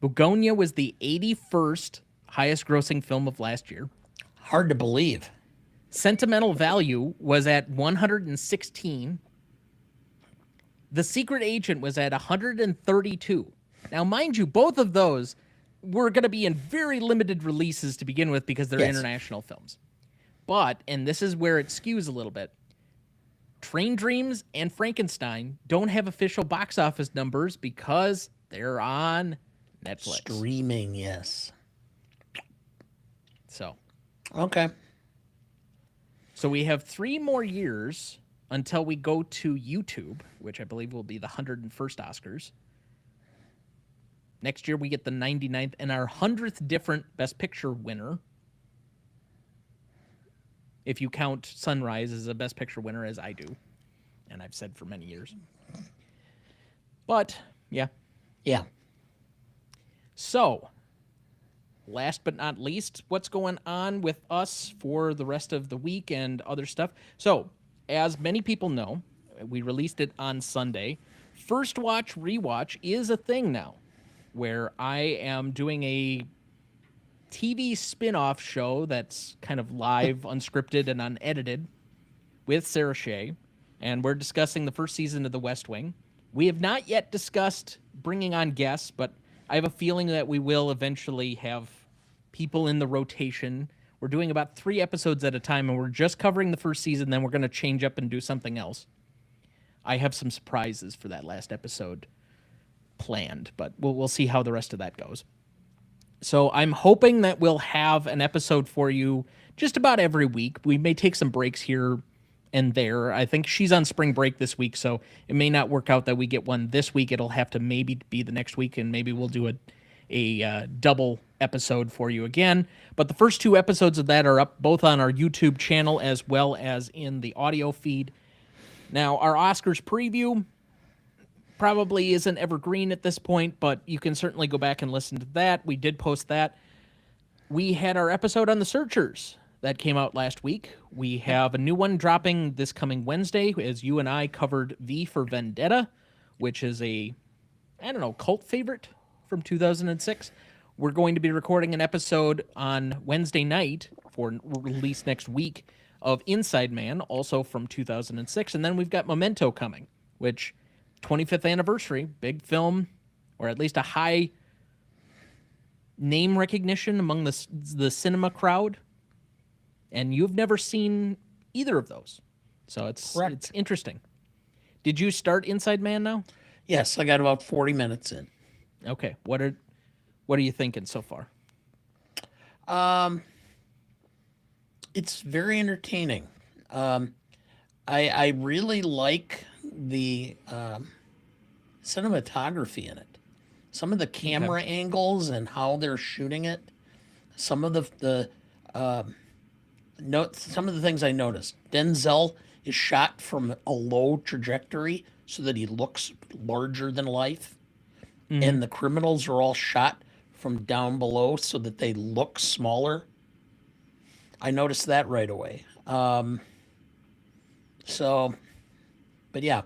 Bugonia was the 81st highest grossing film of last year. Hard to believe. Sentimental Value was at 116. The Secret Agent was at 132. Now, mind you, both of those were going to be in very limited releases to begin with because they're international films. But, and this is where it skews a little bit, Train Dreams and Frankenstein don't have official box office numbers because they're on Netflix. Streaming, yes. So. Okay. So we have 3 more years until we go to YouTube, which I believe will be the 101st Oscars. Next year we get the 99th and our 100th different Best Picture winner. If you count Sunrise as a Best Picture winner, as I do. And I've said for many years. But, yeah. Yeah. So, last but not least, what's going on with us for the rest of the week and other stuff? So, as many people know, we released it on Sunday. First Watch Rewatch is a thing now, where I am doing a TV spin-off show that's kind of live, unscripted, and unedited with Sarah Shea, and we're discussing the first season of The West Wing. We have not yet discussed bringing on guests, but I have a feeling that we will eventually have people in the rotation. We're doing about 3 episodes at a time, and we're just covering the first season, then we're going to change up and do something else. I have some surprises for that last episode planned, but we'll see how the rest of that goes. So I'm hoping that we'll have an episode for you just about every week. We may take some breaks here and there. I think she's on spring break this week, so it may not work out that we get one this week. It'll have to maybe be the next week, and maybe we'll do a double episode for you again. But the first 2 episodes of that are up both on our YouTube channel as well as in the audio feed. Now, our Oscars preview probably isn't evergreen at this point, but you can certainly go back and listen to that. We did post that. We had our episode on The Searchers that came out last week. We have a new one dropping this coming Wednesday, as you and I covered V for Vendetta, which is a, cult favorite from 2006. We're going to be recording an episode on Wednesday night for release next week of Inside Man, also from 2006. And then we've got Memento coming, which 25th anniversary, big film, or at least a high name recognition among the cinema crowd. And you've never seen either of those. So it's Correct. interesting. Did you start Inside Man now? Yes, I got about 40 minutes in. Okay. What are you thinking so far? Um, it's very entertaining. Um, I really like the cinematography in it. Some of the Okay. camera angles and how they're shooting it. Some of the note some of the things I noticed. Denzel is shot from a low trajectory so that he looks larger than life, Hmm. and the criminals are all shot from down below so that they look smaller. I noticed that right away. So, but yeah,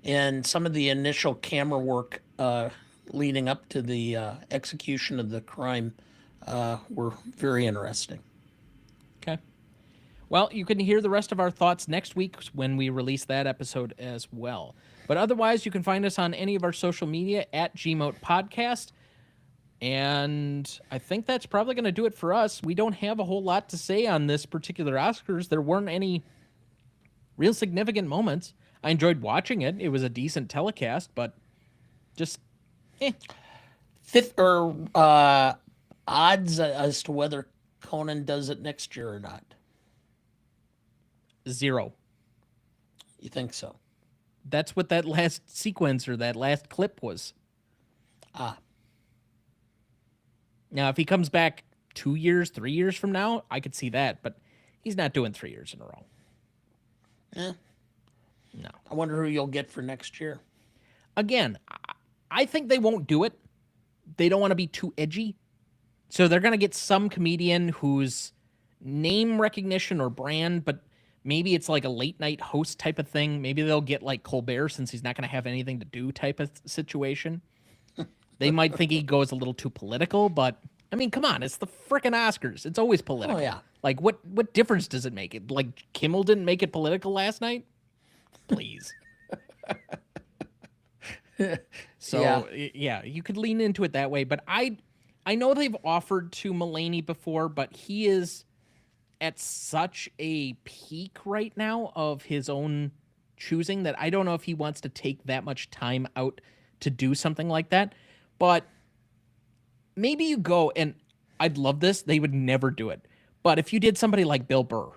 and some of the initial camera work leading up to the execution of the crime were very interesting. Okay. Well, you can hear the rest of our thoughts next week when we release that episode as well. But otherwise, you can find us on any of our social media at Gmote Podcast. And I think that's probably going to do it for us. We don't have a whole lot to say on this particular Oscars. There weren't any real significant moments. I enjoyed watching it. It was a decent telecast, but just Fifth or odds as to whether Conan does it next year or not. zero. You think so? That's what that last sequence or that last clip was. Ah, Now, if he comes back 2 years, 3 years from now, I could see that, but he's not doing 3 years in a row. eh. No. I wonder who you'll get for next year. Again, I think they won't do it. They don't want to be too edgy. So they're going to get some comedian whose name recognition or brand, but maybe it's like a late night host type of thing. Maybe they'll get like Colbert since he's not going to have anything to do type of situation. They might think he goes a little too political, but I mean, come on, it's the frickin' Oscars. It's always political. Oh yeah. Like what difference does it make? It like Kimmel didn't make it political last night? Please. So yeah, you could lean into it that way, but I know they've offered to Mulaney before, but he is at such a peak right now of his own choosing that I don't know if he wants to take that much time out to do something like that. But maybe you go, and I'd love this. They would never do it. But if you did somebody like Bill Burr,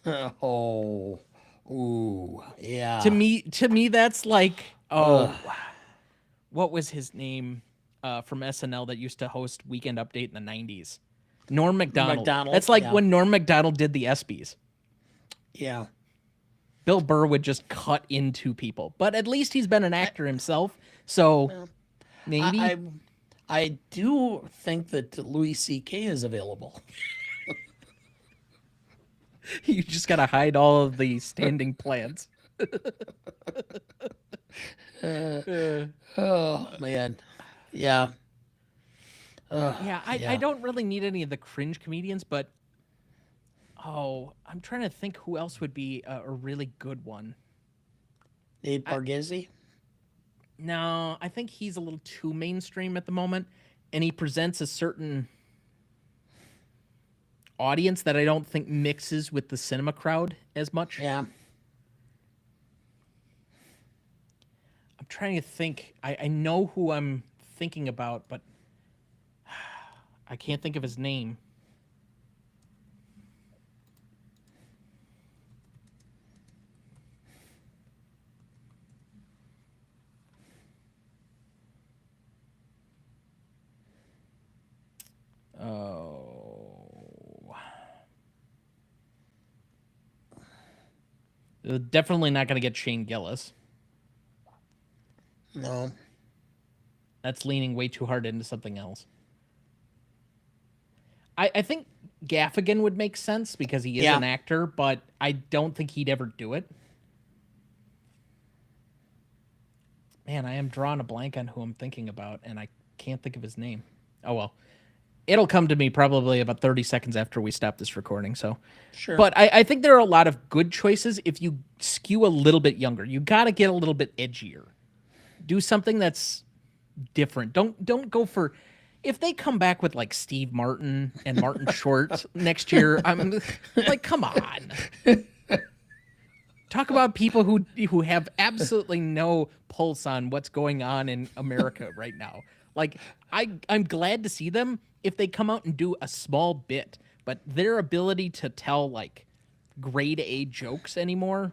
Oh, ooh, yeah. to me that's like, Ugh. oh, what was his name from SNL that used to host Weekend Update in the 90s? Norm Macdonald. Macdonald, That's like yeah. when Norm Macdonald did the ESPYs. Yeah. Bill Burr would just cut into people. But at least he's been an actor himself. So maybe. I do think that Louis C.K. is available. You just got to hide all of the standing plants. Oh man, yeah. Yeah, I don't really need any of the cringe comedians, but I'm trying to think who else would be a really good one. Nate Bargatze. No, I think he's a little too mainstream at the moment, and he presents a certain audience that I don't think mixes with the cinema crowd as much. Yeah. I'm trying to think. I know who I'm thinking about, but I can't think of his name. Oh. They're definitely not going to get Shane Gillis. No. That's leaning way too hard into something else. I think Gaffigan would make sense because he is Yeah. an actor, but I don't think he'd ever do it. Man, I am drawing a blank on who I'm thinking about, and I can't think of his name. Oh, well. It'll come to me probably about 30 seconds after we stop this recording, so. Sure. But I think there are a lot of good choices if you skew a little bit younger. You got to get a little bit edgier. Do something that's different. Don't go for if they come back with like Steve Martin and Martin Short next year, I'm like, come on. Talk about people who have absolutely no pulse on what's going on in America right now. Like, I'm glad to see them if they come out and do a small bit, but their ability to tell like grade A jokes anymore,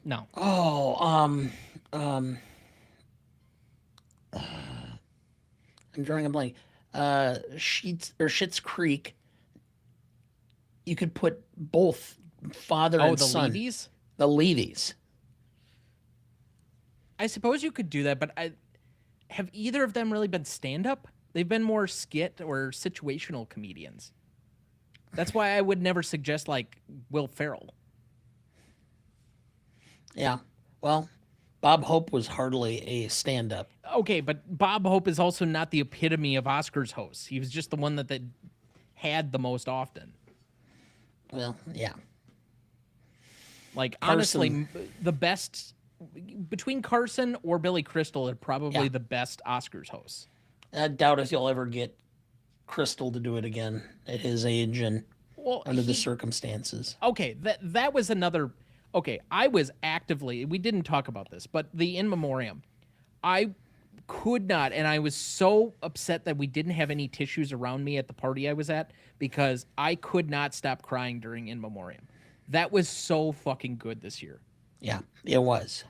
no. Oh, I'm drawing a blank. Schitt's Creek. You could put both father Oh, and the son. Levies? The Levies. I suppose you could do that, but have either of them really been stand up? They've been more skit or situational comedians. That's why I would never suggest like Will Ferrell. Yeah. Well, Bob Hope was hardly a stand-up. Okay, but Bob Hope is also not the epitome of Oscars hosts. He was just the one that they had the most often. Well, yeah. Like Carson. honestly, the best between Carson or Billy Crystal are probably Yeah. the best Oscars hosts. I doubt if you'll ever get Crystal to do it again at his age and Well, under the circumstances. okay, that was another. Okay, I was actively. We didn't talk about this, but the in memoriam, I could not, and I was so upset that we didn't have any tissues around me at the party I was at because I could not stop crying during in memoriam. That was so fucking good this year. Yeah, it was.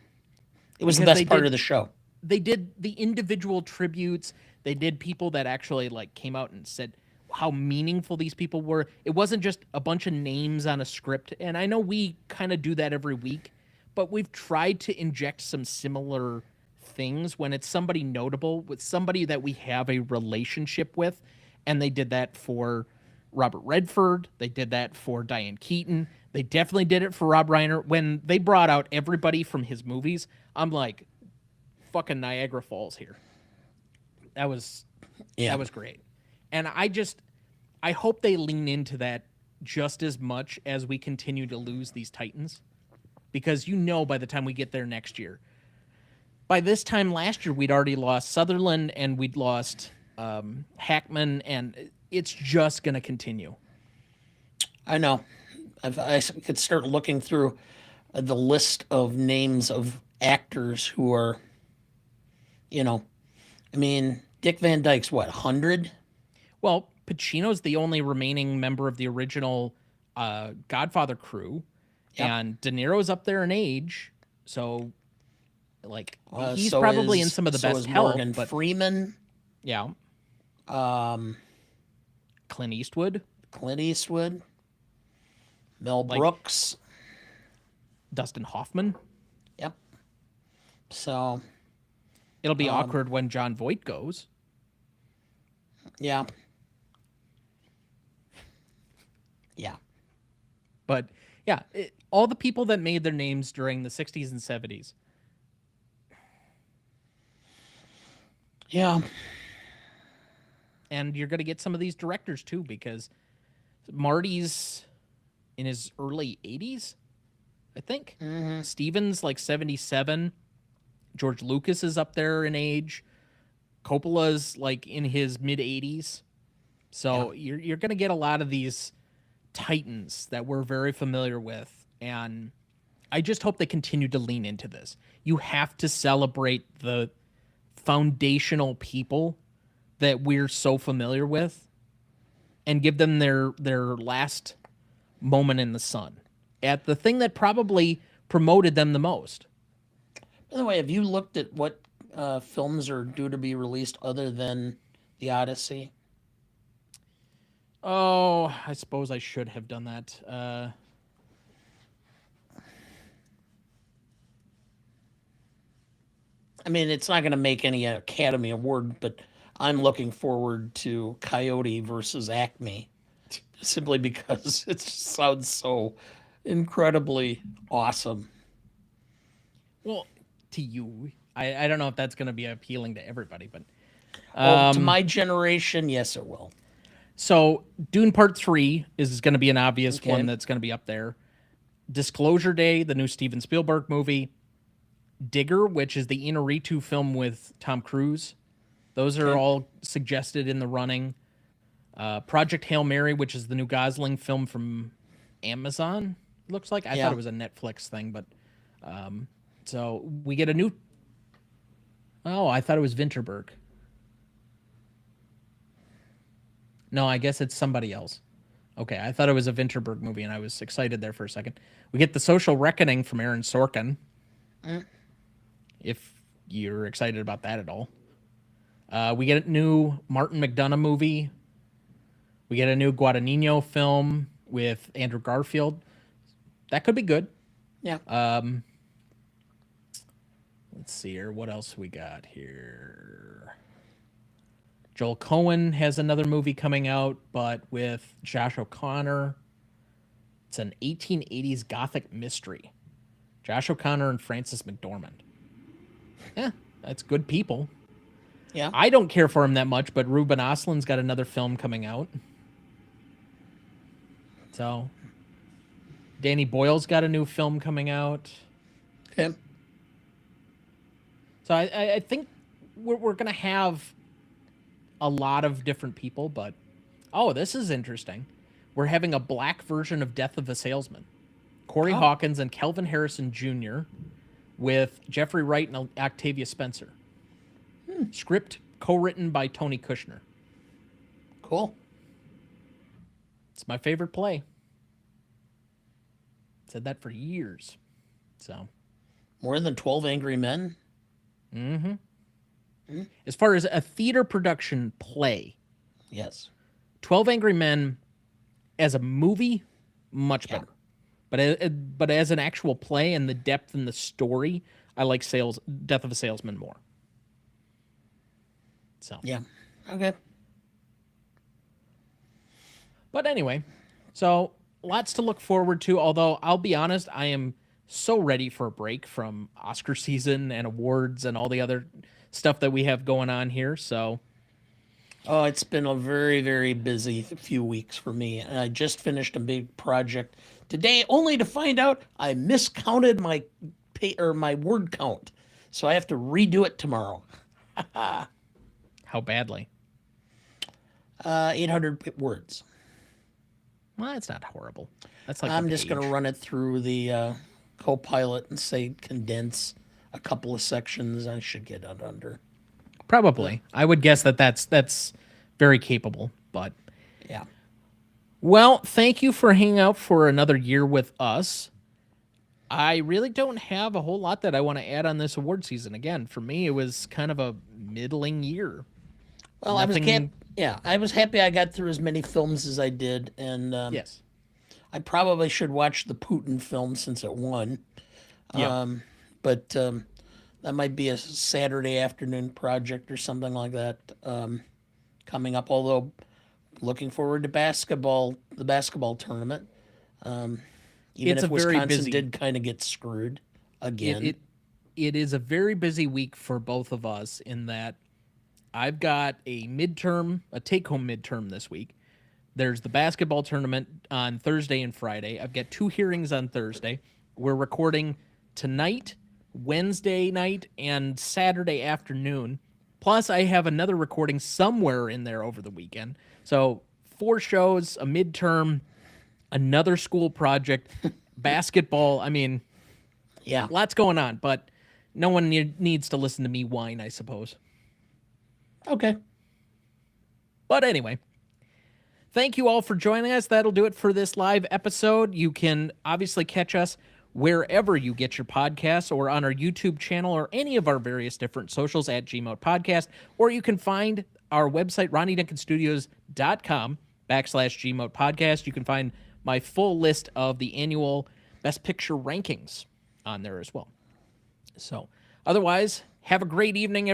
It was the Because best part of the show. They did the individual tributes. They did people that actually like came out and said how meaningful these people were. It wasn't just a bunch of names on a script. And I know we kind of do that every week, but we've tried to inject some similar things when it's somebody notable with somebody that we have a relationship with. And they did that for Robert Redford. They did that for Diane Keaton. They definitely did it for Rob Reiner. When they brought out everybody from his movies, I'm like, fucking Niagara Falls here. That was great. And I hope they lean into that just as much as we continue to lose these Titans. Because by the time we get there next year, by this time last year, we'd already lost Sutherland and we'd lost Hackman, and it's just going to continue. I know. I could start looking through the list of names of actors who are, I mean, Dick Van Dyke's what, 100? Well, Pacino's the only remaining member of the original Godfather crew, Yep. and De Niro's up there in age, so like he's So probably in is- some of the so best is health. Morgan But Freeman, yeah, um, Clint Eastwood, Clint Eastwood, Mel Like- Brooks. Dustin Hoffman. Yep. So, It'll be awkward when John Voight goes. yeah. Yeah. But yeah, all the people that made their names during the 60s and 70s. Yeah. And you're going to get some of these directors too, because Marty's in his early 80s, I think. Steven's like 77. George Lucas is up there in age. Coppola's like in his mid 80s. So you're going to get a lot of these titans that we're very familiar with. And I just hope they continue to lean into this. You have to celebrate the foundational people that we're so familiar with and give them their last moment in the sun at the thing that probably promoted them the most. By the way, have you looked at what films are due to be released other than The Odyssey? Oh, I suppose I should have done that. I mean, it's not going to make any Academy Award, but I'm looking forward to Coyote versus Acme simply because it just sounds so incredibly awesome. Well, to you, I don't know if that's going to be appealing to everybody, but To my generation, yes, it will. so Dune Part 3 is going to be an obvious Okay. one that's going to be up there. Disclosure Day, the new Steven Spielberg movie. Digger, which is the Inarritu film with Tom Cruise. Those are Okay. all suggested in the running. Project Hail Mary, which is the new Gosling film from Amazon, looks like. I Yeah. thought it was a Netflix thing, but so we get a new. Oh, I thought it was Winterberg. No, I guess it's somebody else. Okay, I thought it was a Winterberg movie, and I was excited there for a second. We get The Social Reckoning from Aaron Sorkin. If you're excited about that at all. We get a new Martin McDonagh movie. We get a new Guadagnino film with Andrew Garfield. That could be good. Yeah. Let's see here. What else we got here? Joel Cohen has another movie coming out, but with Josh O'Connor. It's an 1880s Gothic mystery. Josh O'Connor and Frances McDormand. Yeah, that's good people. Yeah. I don't care for him that much, but Ruben Ostlund's got another film coming out. So, Danny Boyle's got a new film coming out. Okay. So I think we're going to have a lot of different people, but oh, this is interesting. We're having a black version of Death of a Salesman. Corey Hawkins and Kelvin Harrison Jr. with Jeffrey Wright and Octavia Spencer. Script co-written by Tony Kushner. Cool. It's my favorite play. Said that for years. So, More than 12 Angry Men. as far as a theater production play, Yes. 12 Angry Men as a movie, much better. But as an actual play and the depth in the story, I like Death of a Salesman more. So, Yeah. Okay. but anyway, so lots to look forward to. Although I'll be honest, I am so ready for a break from Oscar season and awards and all the other stuff that we have going on here. So, Oh, it's been a very, very busy few weeks for me. And I just finished a big project today, only to find out I miscounted my my word count. So I have to redo it tomorrow. how badly? 800 words. Well, it's not horrible. That's like I'm a just going to page. run it through the Copilot and say condense a couple of sections. I should get it under. Probably. I would guess that's very capable. But Yeah. well, thank you for hanging out for another year with us. I really don't have a whole lot that I want to add on this award season. Again, for me, it was kind of a middling year. Well, Nothing- I was happy I got through as many films as I did, and Yes. I probably should watch the Putin film since it won. Yeah. But that might be a Saturday afternoon project or something like that coming up. Although, looking forward to the basketball tournament. Even It's if a very Wisconsin busy- did kind of get screwed again. It is a very busy week for both of us in that I've got a take-home midterm this week. There's the basketball tournament on Thursday and Friday. I've got 2 hearings on Thursday. We're recording tonight, Wednesday night, and Saturday afternoon. Plus, I have another recording somewhere in there over the weekend. So 4 shows, a midterm, another school project, basketball. I mean, Yeah. lots going on, but no one needs to listen to me whine, I suppose. Okay. But anyway, thank you all for joining us. That'll do it for this live episode. You can obviously catch us wherever you get your podcasts or on our YouTube channel or any of our various different socials at Gmode Podcast, or you can find our website, RonnieDuncanStudios.com/Gmode Podcast. You can find my full list of the annual Best Picture rankings on there as well. So otherwise, have a great evening, everyone.